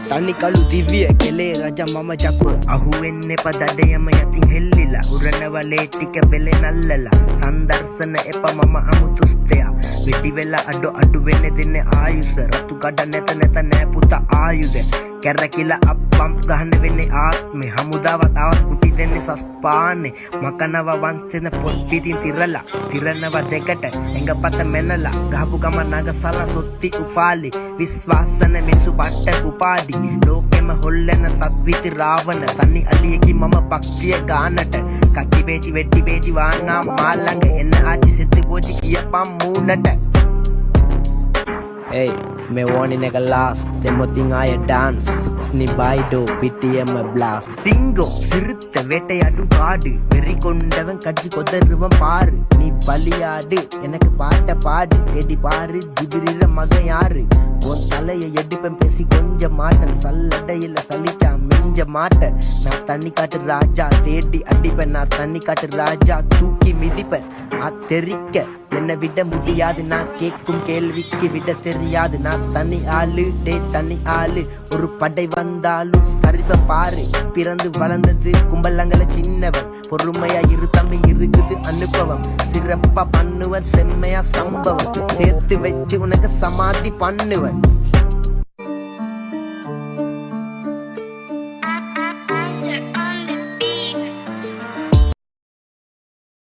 තනි කළු දිව්‍ය කෙලේ රජ මම ජප්පු අහුවෙන්න එප දඩයම යතින් හෙල්ලිලා උරනවලේ ටික බෙලේ නල්ලලා සන්දර්ශන එප මම අමුතුස්තයා වෙටි වෙලා අඩු වෙන්නේ දෙන්නේ ආයුෂ රතු ගඩ නැත නෑ පුත ආයුධ කැරකිලා අප්පම් ගහන්න වෙන්නේ ආත්මේ හමුදාව තවත් කුටි දෙන්නේ සස්පානේ මකනව වංශෙන පොත් පිටින් තිරනව දෙකට එංගපත මෙනලා ගහපු ගම නගසලා සොත්ති උපාලි විශ්වාසන මිනිසු පට්ට උපාඩි ලෝකෙම හොල්ලන සත්විති රාවණ තනි අලියකි මම පක්තිය ගානට කකි බේචි වෙට්ටි බේචි වානා මාළඟ එන්න ආචි සෙත්ති පෝචි කියපම් මූණට Hey, me warning nigga last. Demoting I dance. Snibaido, PTM blast. Bingo, சிறுத்த வேட்டையாடும் காடு வெறி கொண்டவன் கட்சி கொதருவன் பாரு நீ பலியாடு எனக்கு பாட்ட பாடு தேடி பாரு ஜிபிரில மகன் யாரு உன் தலையை எடுப்பேன் பேசி கொஞ்சம் மாட்டன் சல்லடையில சலிச்சா மிஞ்ச மாட்ட நான் தண்ணி காட்டு ராஜா தேடி அடிப்பேன் நான் தண்ணி காட்டு ராஜா தூக்கி மிதிப்பேன் தெரிக்க என்னை விட முடியாது நான் கேட்கும் கேள்விக்கு விட தெரியாது நான் தனி ஆளு தனி ஆளு ஒரு படை வந்தாலும் சரிப்ப பாரு பிறந்து வளர்ந்தது கும்பலங்கள சின்னவன் பொறுமையா இரு தம்பி இருக்குது அனுபவம் சிறப்பா பண்ணுவன் செம்மையா சம்பவம் சேர்த்து வச்சு உனக்கு சமாதி பண்ணுவன்